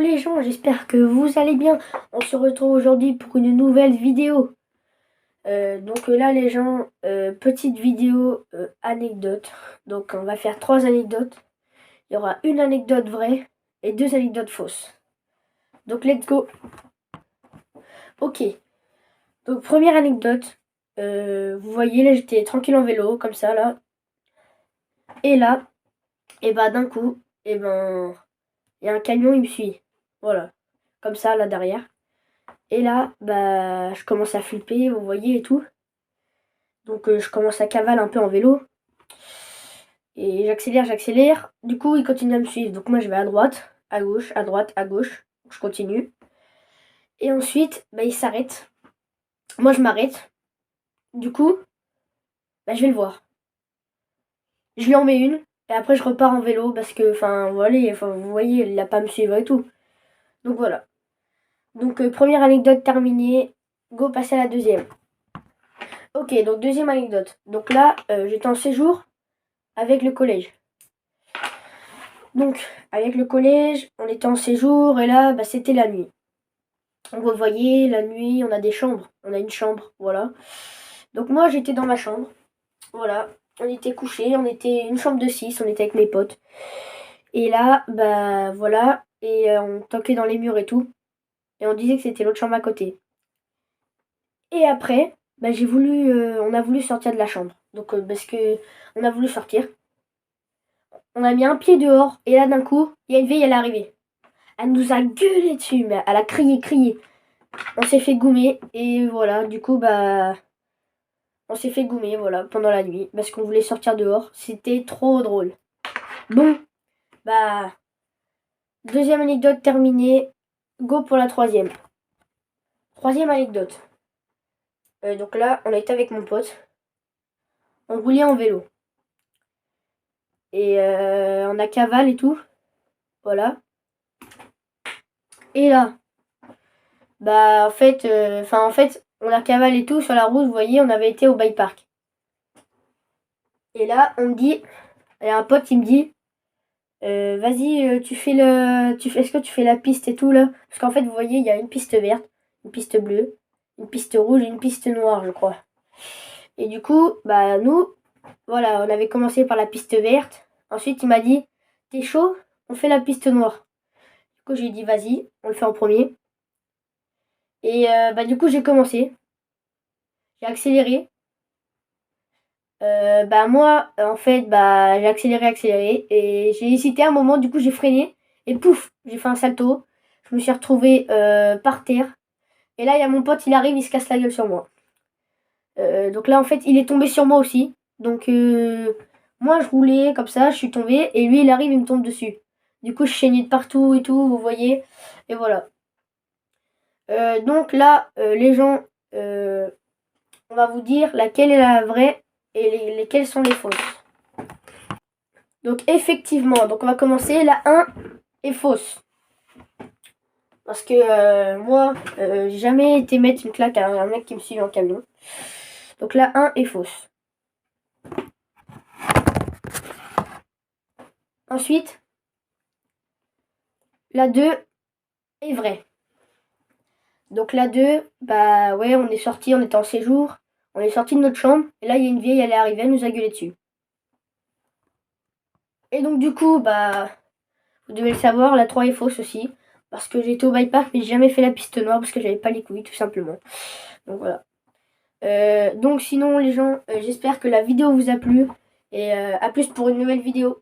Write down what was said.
les gens, j'espère que vous allez bien. On se retrouve aujourd'hui pour une nouvelle vidéo. Donc là les gens, petite vidéo anecdote. Donc on va faire 3 anecdotes. Il y aura une anecdote vraie et 2 anecdotes fausses. Donc let's go. Ok, donc première anecdote. Vous voyez là j'étais tranquille en vélo comme ça là. Et là, et bah d'un coup, et ben il y a un camion, il me suit. Voilà, comme ça là derrière. Et là, bah, je commence à flipper, vous voyez, et tout. Donc, je commence à cavaler un peu en vélo. Et j'accélère, j'accélère. Du coup, il continue à me suivre. Donc, moi, je vais à droite, à gauche, à droite, à gauche. Je continue. Et ensuite, bah, il s'arrête. Moi, je m'arrête. Du coup, bah, je vais le voir. Je lui en mets une. Et après, je repars en vélo parce que, enfin, voilà, enfin, vous voyez, il n'a pas à me suivre et tout. Donc, voilà. Donc, première anecdote terminée. Go, passer à la deuxième. Ok, donc deuxième anecdote. Donc là, j'étais en séjour avec le collège. Donc, avec le collège, on était en séjour et là, bah, c'était la nuit. Donc, vous voyez, la nuit, on a des chambres. On a une chambre, voilà. Donc, moi, j'étais dans ma chambre. Voilà. On était couchés, on était une chambre de 6, on était avec mes potes. Et là, bah, voilà. Et on toquait dans les murs et tout. Et on disait que c'était l'autre chambre à côté. Et après, bah, on a voulu sortir de la chambre. Donc, parce que on a voulu sortir. On a mis un pied dehors. Et là, d'un coup, il y a une vieille, elle est arrivée. Elle nous a gueulé dessus, mais elle a crié, crié. On s'est fait goumer et voilà, du coup, bah, on s'est fait goumer, voilà, pendant la nuit, parce qu'on voulait sortir dehors. C'était trop drôle. Bon, bah, deuxième anecdote terminée. Go pour la troisième. Troisième anecdote. Donc là, on était avec mon pote. On roulait en vélo. Et on a cavale et tout. Voilà. Et là, bah, en fait, on a cavale et tout sur la route, vous voyez, on avait été au bike park. Et là, on me dit, il y a un pote qui me dit, vas-y, est-ce que tu fais la piste et tout là? Parce qu'en fait, vous voyez, il y a une piste verte, une piste bleue, une piste rouge et une piste noire, je crois. Et du coup, bah nous, voilà, on avait commencé par la piste verte. Ensuite, il m'a dit, t'es chaud? On fait la piste noire. Du coup, j'ai dit, vas-y, on le fait en premier. Et bah du coup, j'ai commencé. J'ai accéléré. Bah moi, en fait, bah j'ai accéléré, accéléré. Et j'ai hésité un moment, du coup, j'ai freiné. Et pouf, j'ai fait un salto. Je me suis retrouvée par terre. Et là, il y a mon pote, il arrive, il se casse la gueule sur moi. Donc là, en fait, il est tombé sur moi aussi. Donc, moi, je roulais comme ça, je suis tombée. Et lui, il arrive, il me tombe dessus. Du coup, je saignais de partout et tout, vous voyez. Et voilà. Donc là, les gens, on va vous dire laquelle est la vraie et lesquelles sont les fausses. Donc, effectivement, donc on va commencer. La 1 est fausse. Parce que moi, j'ai jamais été mettre une claque à un mec qui me suit en camion. Donc la 1 est fausse. Ensuite, la 2 est vraie. Donc la 2, bah ouais, on est sorti, on était en séjour, on est sorti de notre chambre, et là il y a une vieille, elle est arrivée, elle nous a gueulé dessus. Et donc du coup, bah, vous devez le savoir, la 3 est fausse aussi. Parce que j'étais au bike park, mais j'ai jamais fait la piste noire parce que j'avais pas les couilles, tout simplement. Donc voilà. Donc sinon les gens, j'espère que la vidéo vous a plu. Et à plus pour une nouvelle vidéo.